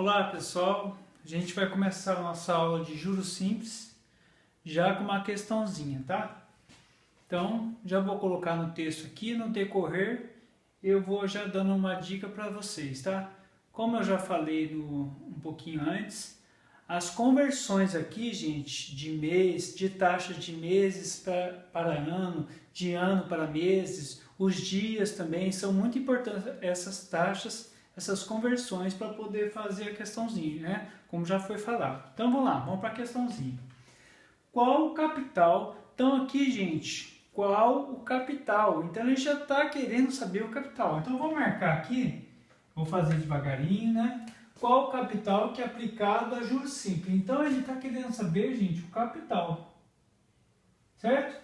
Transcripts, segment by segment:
Olá pessoal, a gente vai começar a nossa aula de juros simples já com uma questãozinha, tá? Então já vou colocar no texto aqui, no decorrer eu vou já dando uma dica para vocês, tá? Como eu já falei um pouquinho antes, as conversões aqui, gente, de mês, de taxa de meses para ano, de ano para meses, os dias também, são muito importantes essas taxas, essas conversões para poder fazer a questãozinha, né? Como já foi falado. Então vamos lá, vamos para a questãozinha. Qual o capital? Então aqui, gente, qual o capital? Então a gente já está querendo saber o capital. Então vou marcar aqui, vou fazer devagarinho, né? Qual o capital que é aplicado a juros simples? Então ele está querendo saber, gente, o capital, certo?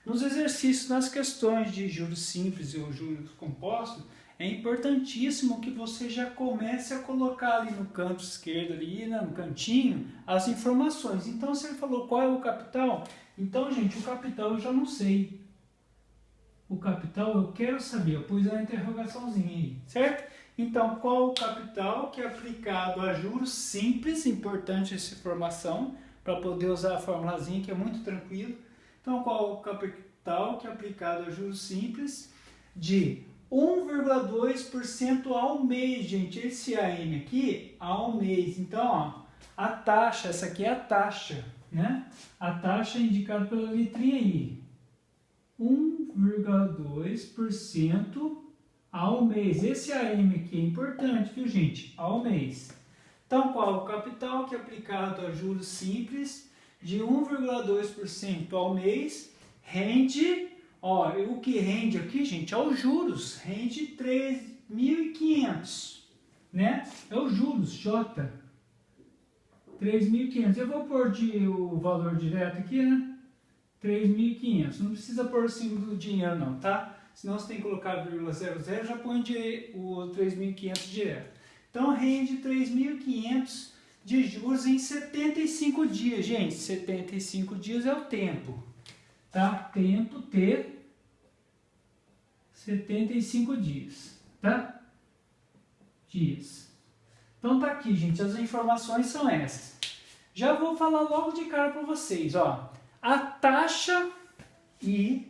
Nos exercícios, nas questões de juros simples ou juros compostos, é importantíssimo que você já comece a colocar ali no canto esquerdo, ali, né, no cantinho, as informações. Então, se ele falou qual é o capital, então, gente, o capital eu já não sei. O capital eu quero saber, eu pus a interrogaçãozinha aí, certo? Então, qual o capital que é aplicado a juros simples, importante essa informação, para poder usar a formulazinha que é muito tranquilo. Então, qual o capital que é aplicado a juros simples de 1,2% ao mês, gente. Esse AM aqui, ao mês. Então, ó, a taxa, essa aqui é a taxa, né? A taxa é indicada pela letrinha I. 1,2% ao mês. Esse AM aqui é importante, viu, gente? Ao mês. Então, qual o capital que é aplicado a juros simples de 1,2% ao mês rende, ó, o que rende aqui, gente, é os juros, rende 3.500, né? É os juros, J. 3.500. Eu vou pôr o valor direto aqui, né? 3.500. Não precisa pôr o símbolo do dinheiro, não, tá? Senão você tem que colocar vírgula 00, já põe o 3.500 direto. Então, rende 3.500 de juros em 75 dias, gente. 75 dias é o tempo, tá? Tempo T, 75 dias, tá? Dias. Então tá aqui, gente, as informações são essas. Já vou falar logo de cara para vocês, ó. A taxa e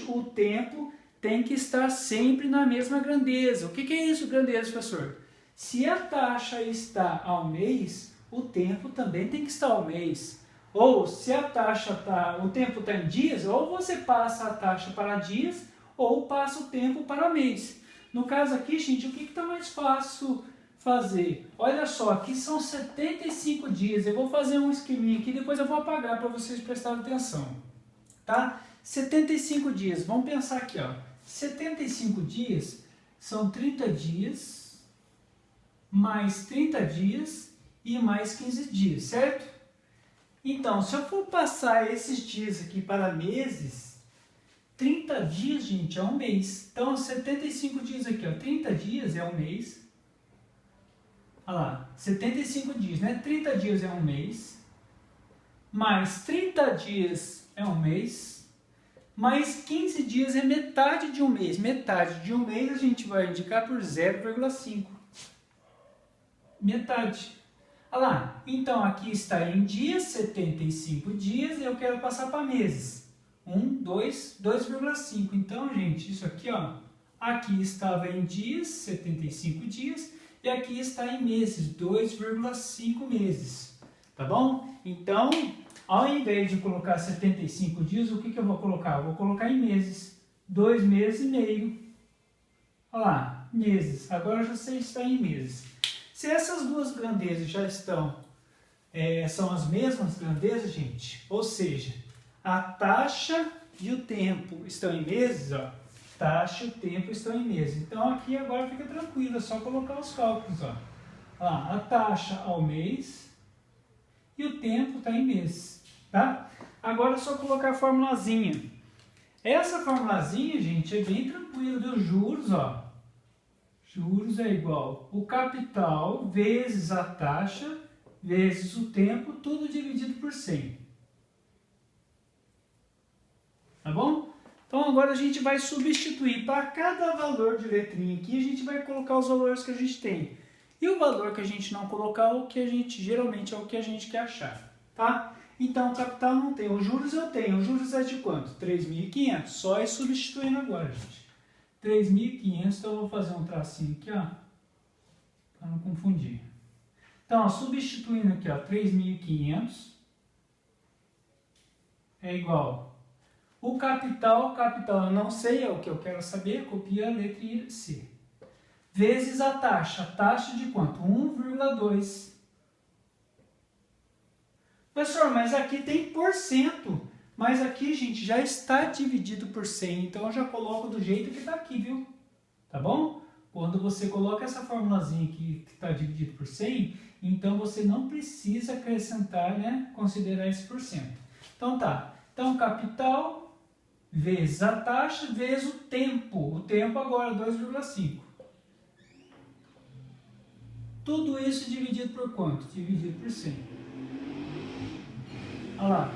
o tempo tem que estar sempre na mesma grandeza. O que é isso, grandeza, professor? Se a taxa está ao mês, o tempo também tem que estar ao mês. Ou se a taxa o tempo está em dias, ou você passa a taxa para dias, ou passa o tempo para mês. No caso aqui, gente, o que está mais fácil fazer? Olha só, aqui são 75 dias. Eu vou fazer um esqueminha aqui, depois eu vou apagar para vocês prestarem atenção. Tá? 75 dias. Vamos pensar aqui, ó. 75 dias são 30 dias, mais 30 dias e mais 15 dias, certo? Então, se eu for passar esses dias aqui para meses, 30 dias, gente, é um mês. Então, 75 dias aqui, ó, 30 dias é um mês. Olha lá, 75 dias, né? 30 dias é um mês, mais 30 dias é um mês, mais 15 dias é metade de um mês. Metade de um mês a gente vai indicar por 0,5. Metade. Olha lá, então aqui está em dias, 75 dias, e eu quero passar para meses. 2,5. Então, gente, isso aqui, ó, aqui estava em dias, 75 dias, e aqui está em meses, 2,5 meses. Tá bom? Então, ao invés de colocar 75 dias, o que eu vou colocar? Eu vou colocar em meses. 2 meses e meio. Olha lá, meses. Agora já sei estar em meses. Se essas duas grandezas já estão, são as mesmas grandezas, gente, ou seja, a taxa e o tempo estão em meses, ó. Taxa e o tempo estão em meses. Então aqui agora fica tranquilo, é só colocar os cálculos, ó. Olha lá, a taxa ao mês e o tempo está em meses, tá? Agora é só colocar a formulazinha. Essa formulazinha, gente, é bem tranquila, viu? Juros, ó. Juros é igual o capital vezes a taxa vezes o tempo, tudo dividido por 100. Tá bom? Então agora a gente vai substituir para cada valor de letrinha aqui, a gente vai colocar os valores que a gente tem. E o valor que a gente não colocar, o que a gente geralmente é o que a gente quer achar, tá? Então, o capital não tem. Os juros eu tenho. Os juros é de quanto? 3.500. Só ir substituindo agora, gente. 3.500, então eu vou fazer um tracinho aqui, ó, para não confundir. Então, ó, substituindo aqui, ó, 3.500 é igual. O capital eu não sei, é o que eu quero saber, copia a letra C. Vezes a taxa de quanto? 1,2. Professor, mas aqui tem porcento. Mas aqui, gente, já está dividido por 100. Então, eu já coloco do jeito que está aqui, viu? Tá bom? Quando você coloca essa formulazinha aqui que está dividido por 100, então você não precisa acrescentar, né? Considerar esse porcento. Então, tá. Então, capital vezes a taxa vezes o tempo. O tempo agora, 2,5. Tudo isso dividido por quanto? Dividido por 100. Olha lá.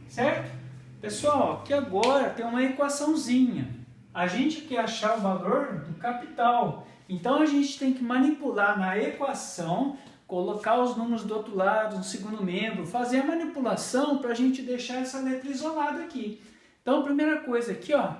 Certo? Pessoal, aqui agora tem uma equaçãozinha. A gente quer achar o valor do capital. Então, a gente tem que manipular na equação, colocar os números do outro lado, no segundo membro, fazer a manipulação para a gente deixar essa letra isolada aqui. Então, primeira coisa aqui, ó,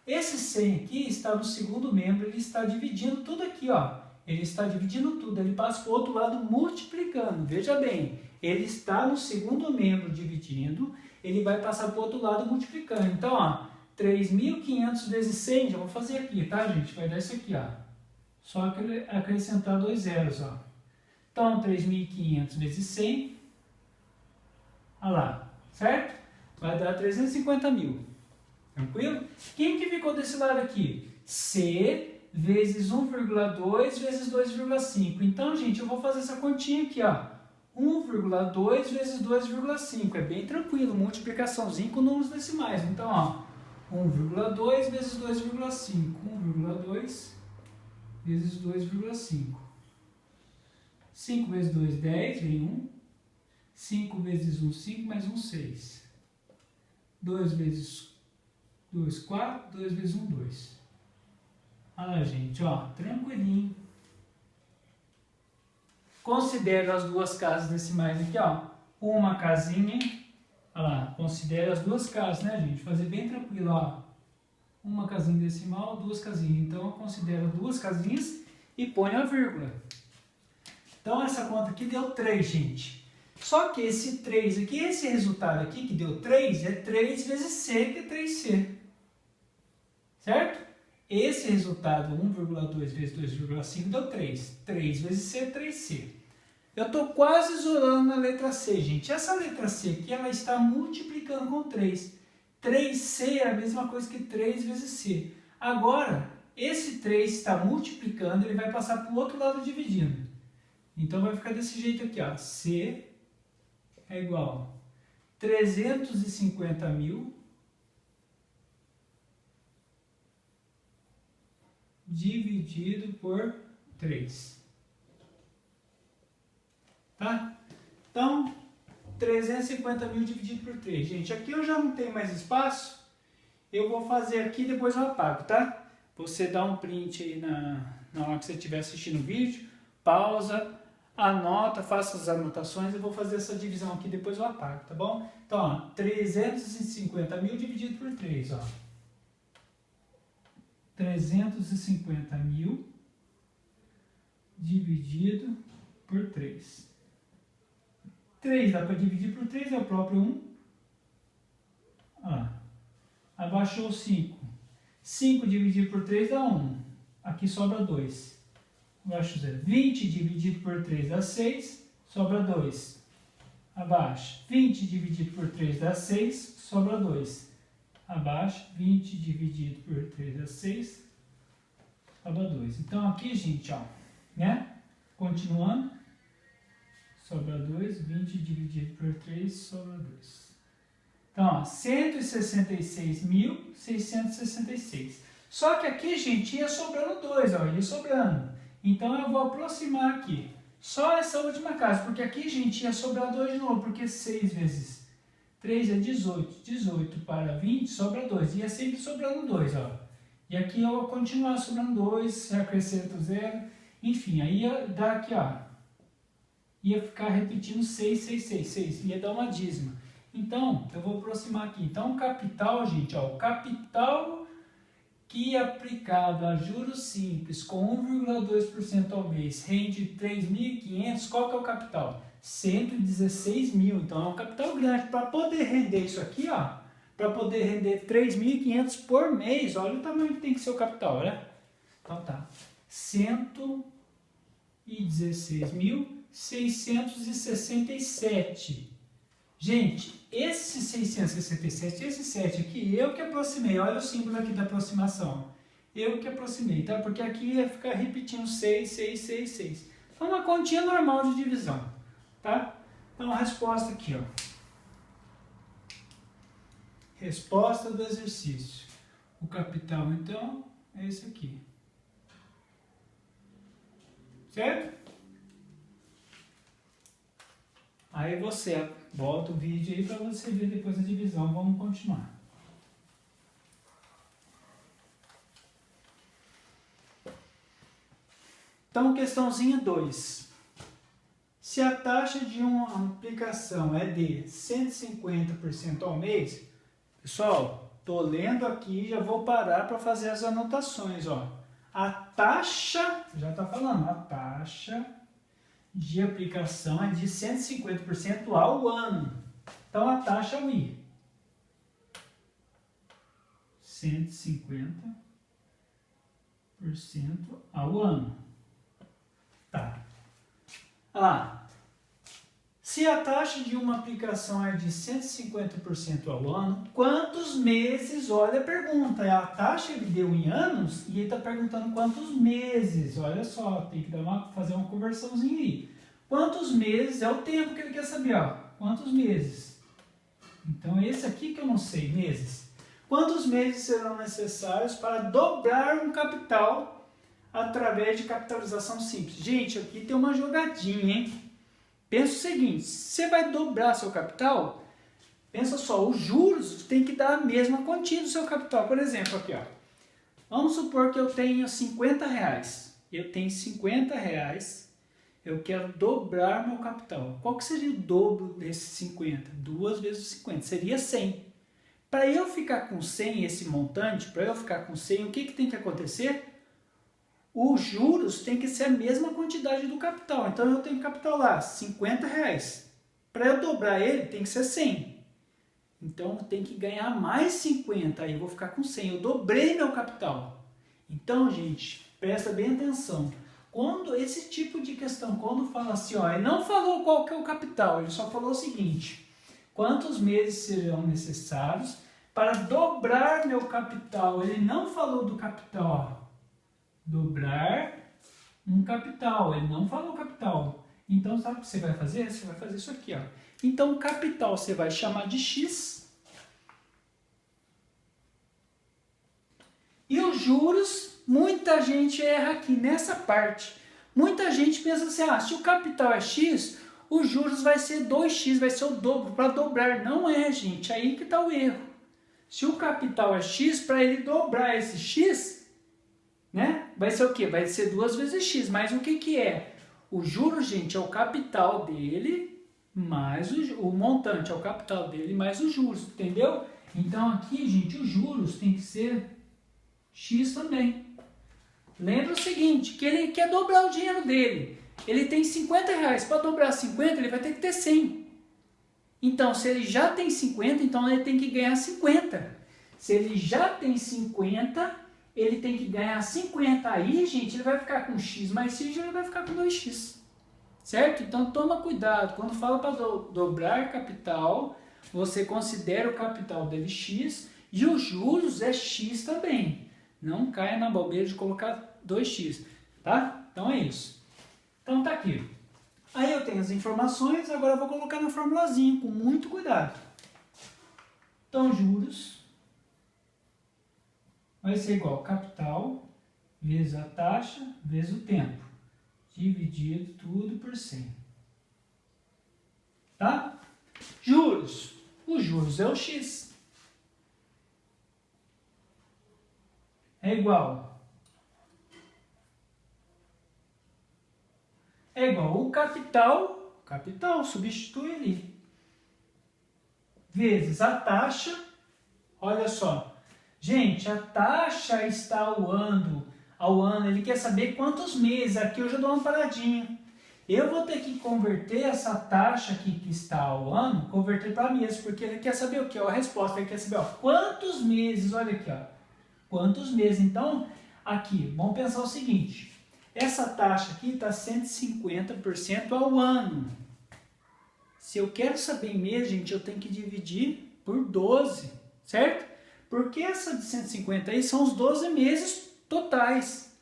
esse 100 aqui está no segundo membro, ele está dividindo tudo aqui, ó. Ele está dividindo tudo, ele passa para o outro lado multiplicando. Veja bem, ele está no segundo membro dividindo, ele vai passar para o outro lado multiplicando. Então, ó, 3.500 vezes 100, já vou fazer aqui, tá, gente? Vai dar isso aqui, ó. Só acrescentar 2 zeros, ó. Então, 3.500 vezes 100, olha lá, certo? Vai dar 350 mil. Tranquilo? Quem que ficou desse lado aqui? C vezes 1,2 vezes 2,5. Então, gente, eu vou fazer essa continha aqui, ó. 1,2 vezes 2,5. É bem tranquilo, multiplicaçãozinha com números decimais. Então, ó, 1,2 vezes 2,5. 1,2 vezes 2,5. 5 vezes 2, 10, vem 1. 5 vezes 1, 5, mais 1, 6. 2 vezes 2, 4. 2 vezes 1, 2. Olha, gente, ó, tranquilinho. Considero as duas casas decimais aqui, ó. Uma casinha. Olha lá, considero as duas casas, né, gente? Fazer bem tranquilo, ó. Uma casinha decimal, duas casinhas. Então, eu considero duas casinhas e ponho a vírgula. Então, essa conta aqui deu 3, gente. Só que esse 3 aqui, esse resultado aqui que deu 3, é 3 vezes C, que é 3C. Certo? Esse resultado, 1,2 vezes 2,5, deu 3. 3 vezes C, 3C. Eu estou quase isolando na letra C, gente. Essa letra C aqui, ela está multiplicando com 3. 3C é a mesma coisa que 3 vezes C. Agora, esse 3 está multiplicando, ele vai passar para o outro lado dividindo. Então, vai ficar desse jeito aqui, ó. C é igual a 350 mil dividido por 3. Tá? Então, 350 mil dividido por 3. Gente, aqui eu já não tenho mais espaço. Eu vou fazer aqui e depois eu apago, tá? Você dá um print aí na hora que você estiver assistindo o vídeo. Pausa, anota, faça as anotações. Eu vou fazer essa divisão aqui, depois eu apago, tá bom? Então, ó, 350 mil dividido por 3, ó. 350 mil dividido por 3. 3 dá para dividir por 3, é o próprio 1. Ah, abaixou 5. 5 dividido por 3 dá 1. Aqui sobra 2. Abaixo 0. 20 dividido por 3 dá 6. Sobra 2. Abaixo. 20 dividido por 3 dá 6. Sobra 2. Abaixo, 20 dividido por 3 dá 6, sobra 2. Então, aqui, gente, ó, né? Continuando, sobra 2, 20 dividido por 3, sobra 2. Então, ó, 166.666. Só que aqui, gente, ia sobrando 2, ó, ia sobrando. Então, eu vou aproximar aqui. Só essa última casa, porque aqui, gente, ia sobrar 2 de novo, porque 6 vezes 3 é 18. 18 para 20 sobra 2. E é sempre sobrando 2, ó. E aqui eu vou continuar sobrando 2, acrescento 0. Enfim, aí ia dar aqui, ó. Ia ficar repetindo 6, 6, 6, 6. Ia dar uma dízima. Então, eu vou aproximar aqui. Então, o capital, gente, ó, o capital que aplicado a juros simples com 1,2% ao mês rende 3.500, qual que é o capital? 116 mil. Então, é um capital grande. Para poder render isso aqui, ó, para poder render 3.500 por mês, olha o tamanho que tem que ser o capital, né? Então, tá. 116.667. Gente, esse 667, esse 7 aqui, eu que aproximei. Olha o símbolo aqui da aproximação. Eu que aproximei, tá? Porque aqui ia ficar repetindo 6, 6, 6, 6. Então, uma continha normal de divisão, tá? Então, a resposta aqui, ó. Resposta do exercício. O capital, então, é esse aqui. Certo? Aí você volta o vídeo aí para você ver depois a divisão. Vamos continuar. Então, questãozinha 2. Se a taxa de uma aplicação é de 150% ao mês, pessoal, estou lendo aqui e já vou parar para fazer as anotações, ó. A taxa, já está falando, a taxa de aplicação é de 150% ao ano. Então, a taxa é o I. 150% ao ano. Tá. Ah, se a taxa de uma aplicação é de 150% ao ano, quantos meses? Olha a pergunta. A taxa ele deu em anos e ele está perguntando quantos meses. Olha só, tem que fazer uma conversãozinha aí. Quantos meses é o tempo que ele quer saber? Ó. Quantos meses? Então, esse aqui que eu não sei, meses. Quantos meses serão necessários para dobrar um capital através de capitalização simples? Gente, aqui tem uma jogadinha, hein? Pensa o seguinte, você vai dobrar seu capital, pensa só, os juros tem que dar a mesma quantia do seu capital. Por exemplo, aqui, ó, vamos supor que eu tenho 50 reais. Eu tenho 50 reais, eu quero dobrar meu capital. Qual que seria o dobro desses 50? 2 vezes 50, seria 100. Para eu ficar com 100, esse montante, para eu ficar com 100, o que tem que acontecer? Os juros tem que ser a mesma quantidade do capital. Então, eu tenho capital lá, 50 reais. Para eu dobrar ele, tem que ser 100. Então, eu tenho que ganhar mais 50. Aí, eu vou ficar com 100. Eu dobrei meu capital. Então, gente, presta bem atenção. Quando esse tipo de questão, quando fala assim, ó, ele não falou qual que é o capital, ele só falou o seguinte: quantos meses serão necessários para dobrar meu capital? Ele não falou do capital, ó. Dobrar um capital, ele não falou capital. Então, sabe o que você vai fazer? Você vai fazer isso aqui, ó. Então, capital você vai chamar de X. E os juros, muita gente erra aqui nessa parte. Muita gente pensa assim, se o capital é X, os juros vai ser 2x, vai ser o dobro, para dobrar. Não é, gente, aí que está o erro. Se o capital é X, para ele dobrar esse X, né? Vai ser o quê? Vai ser 2 vezes X. Mas o que é? O juros, gente, é o capital dele mais o montante, é o capital dele mais os juros, entendeu? Então aqui, gente, os juros tem que ser X também. Lembra o seguinte, que ele quer dobrar o dinheiro dele. Ele tem 50 reais. Para dobrar 50, ele vai ter que ter 100. Então, se ele já tem 50, então ele tem que ganhar 50. Se ele já tem 50... ele tem que ganhar 50. Aí, gente, ele vai ficar com X mais X e ele vai ficar com 2X. Certo? Então, toma cuidado. Quando fala para dobrar capital, você considera o capital dele X e os juros é X também. Não caia na bobeira de colocar 2X. Tá? Então, é isso. Então, tá aqui. Aí eu tenho as informações, agora eu vou colocar na formulazinha, com muito cuidado. Então, juros vai ser igual capital vezes a taxa vezes o tempo, dividido tudo por 100. Tá? Juros. Os juros é o X. É igual é igual o capital, substitui ali, vezes a taxa, olha só. Gente, a taxa está ao ano, ele quer saber quantos meses, aqui eu já dou uma paradinha. Eu vou ter que converter essa taxa aqui que está ao ano, converter para meses, porque ele quer saber o quê? A resposta, ele quer saber quantos meses, olha aqui, quantos meses. Então, aqui, vamos pensar o seguinte, essa taxa aqui está 150% ao ano. Se eu quero saber em mês, gente, eu tenho que dividir por 12, certo? Porque essa de 150 aí são os 12 meses totais.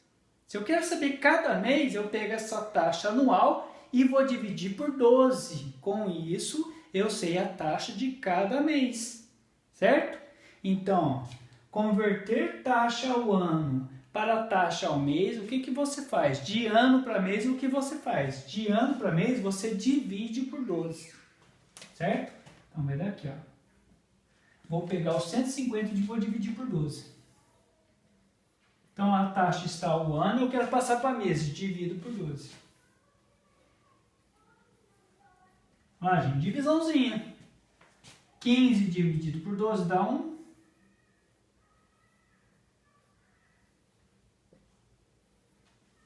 Se eu quero saber cada mês, eu pego essa taxa anual e vou dividir por 12. Com isso, eu sei a taxa de cada mês, certo? Então, converter taxa ao ano para taxa ao mês, o que você faz? De ano para mês, o que você faz? De ano para mês, você divide por 12, certo? Então, vai dar aqui, ó. Vou pegar os 150 e vou dividir por 12. Então, a taxa está ao ano, eu quero passar para mês, divido por 12. Olha, gente, divisãozinha. 15 dividido por 12 dá 1.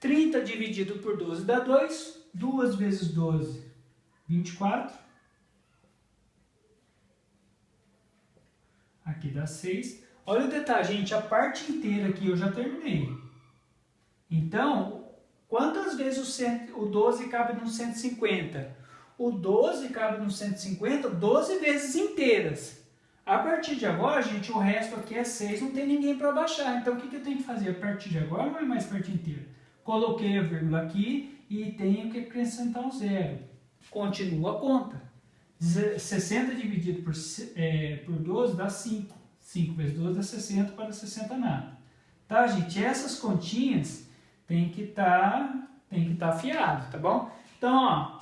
30 dividido por 12 dá 2. 2 vezes 12, 24. Aqui dá 6. Olha o detalhe, gente, a parte inteira aqui eu já terminei. Então, quantas vezes o 12 cabe no 150? O 12 cabe no 150 12 vezes inteiras. A partir de agora, gente, o resto aqui é 6, não tem ninguém para baixar. Então, o que eu tenho que fazer? A partir de agora não é mais parte inteira. Coloquei a vírgula aqui e tenho que acrescentar um zero. Continua a conta. 60 dividido por 12 dá 5. 5 vezes 12 dá 60, para 60 nada. Tá, gente? Essas continhas tem que estar afiado, tá bom? Então, ó,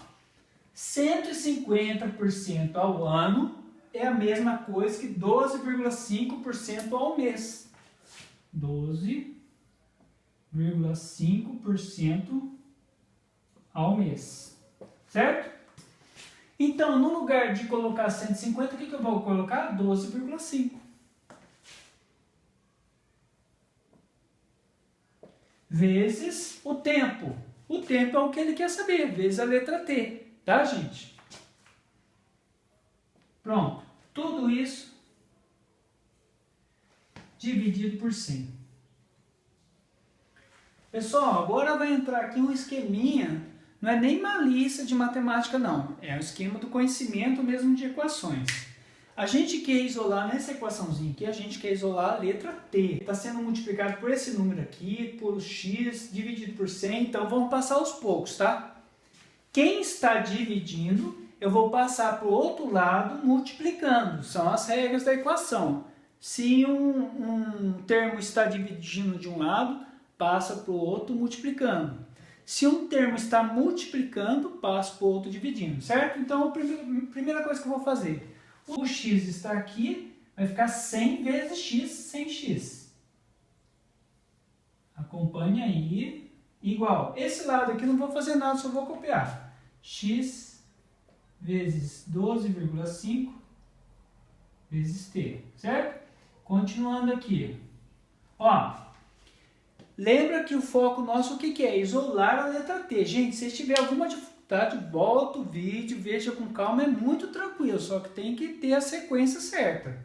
150% ao ano é a mesma coisa que 12,5% ao mês. 12,5% ao mês. Certo? Então, no lugar de colocar 150, o que eu vou colocar? 12,5. Vezes o tempo. O tempo é o que ele quer saber, vezes a letra T. Tá, gente? Pronto. Tudo isso dividido por 100. Pessoal, agora vai entrar aqui um esqueminha. Não é nem malícia de matemática, não. É um esquema do conhecimento mesmo de equações. A gente quer isolar, nessa equaçãozinha aqui, a gente quer isolar a letra T. Está sendo multiplicado por esse número aqui, por x, dividido por 100. Então, vamos passar aos poucos, tá? Quem está dividindo, eu vou passar para o outro lado multiplicando. São as regras da equação. Se um termo está dividindo de um lado, passa para o outro multiplicando. Se um termo está multiplicando, passa para o outro dividindo, certo? Então, a primeira coisa que eu vou fazer, o x está aqui, vai ficar 100 vezes x, 100x. Acompanhe aí, igual. Esse lado aqui não vou fazer nada, só vou copiar. X vezes 12,5 vezes t, certo? Continuando aqui. Ó, lembra que o foco nosso, o que é? Isolar a letra T. Gente, se tiver alguma dificuldade, volta o vídeo, veja com calma, é muito tranquilo, só que tem que ter a sequência certa.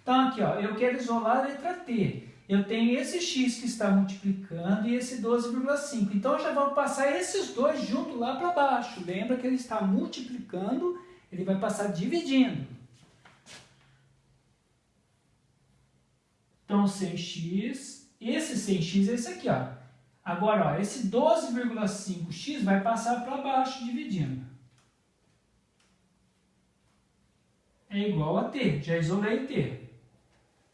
Então aqui, ó, eu quero isolar a letra T. Eu tenho esse x que está multiplicando e esse 12,5. Então eu já vou passar esses dois juntos lá para baixo. Lembra que ele está multiplicando, ele vai passar dividindo. Então 100x, esse 100x é esse aqui, ó. Agora, ó, esse 12,5x vai passar para baixo dividindo. É igual a t, já isolei t.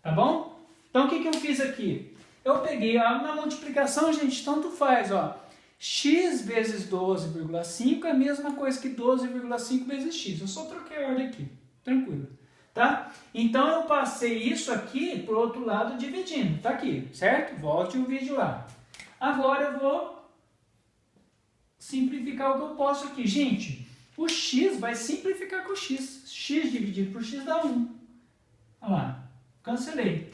Tá bom? Então, o que eu fiz aqui? Eu peguei, na multiplicação, gente, tanto faz, ó. X vezes 12,5 é a mesma coisa que 12,5 vezes x. Eu só troquei a ordem aqui, tranquilo. Tá? Então, eu passei isso aqui para o outro lado dividindo. Tá aqui, certo? Volte o vídeo lá. Agora eu vou simplificar o que eu posso aqui. Gente, o x vai simplificar com o x. X dividido por x dá 1. Olha lá, cancelei.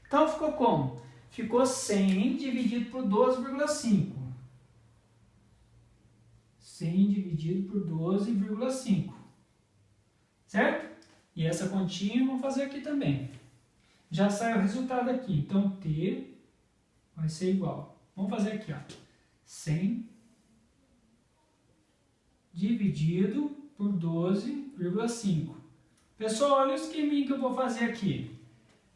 Então ficou como? Ficou 100 dividido por 12,5. 100 dividido por 12,5. Certo? E essa continha eu vou fazer aqui também. Já sai o resultado aqui. Então, t vai ser igual. Vamos fazer aqui, ó. 100 dividido por 12,5. Pessoal, olha o esqueminha que eu vou fazer aqui.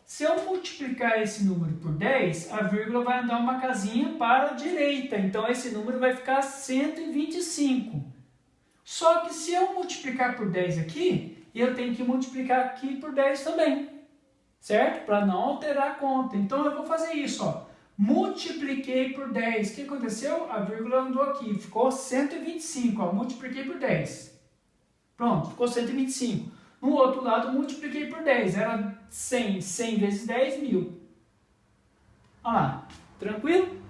Se eu multiplicar esse número por 10, a vírgula vai andar uma casinha para a direita. Então, esse número vai ficar 125. Só que se eu multiplicar por 10 aqui, eu tenho que multiplicar aqui por 10 também. Certo? Para não alterar a conta. Então, eu vou fazer isso, ó. Multipliquei por 10. O que aconteceu? A vírgula andou aqui. Ficou 125. Ó. Multipliquei por 10. Pronto, ficou 125. No outro lado, multipliquei por 10. Era 100. 100 vezes 10, 1000. Olha lá. Tranquilo?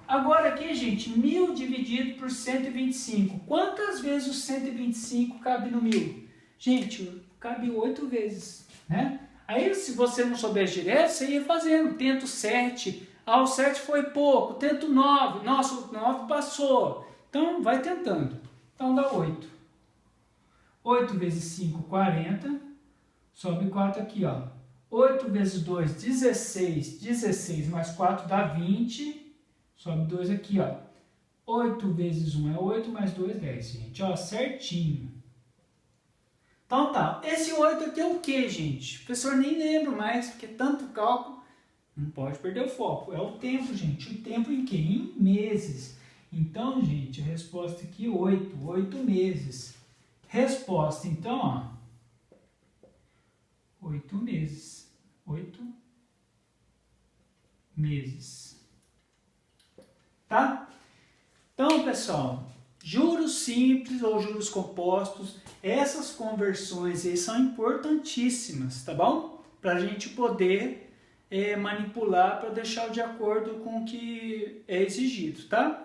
Agora aqui, gente, 1000 dividido por 125. Quantas vezes o 125 cabe no 1000? Gente, cabe 8 vezes, né? Aí, se você não souber direto, você ia fazendo. Tento 7. Ah, o 7 foi pouco. Tento 9. Nossa, o 9 passou. Então, vai tentando. Então, dá 8. 8 vezes 5, 40. Sobe 4 aqui, ó. 8 vezes 2, 16. 16 mais 4 dá 20. Sobe 2 aqui, ó. 8 vezes 1 é 8, mais 2 é 10, gente. Ó, certinho. Então tá, esse 8 aqui é o que, gente? O professor nem lembra mais, porque tanto cálculo, não pode perder o foco. É o tempo, gente. O tempo em quê? Em meses. Então, gente, a resposta aqui é 8. 8 meses. Resposta, então, ó. 8 meses. 8 meses. Tá? Então, pessoal, juros simples ou juros compostos, essas conversões aí são importantíssimas, tá bom? Para a gente poder manipular para deixar de acordo com o que é exigido, tá?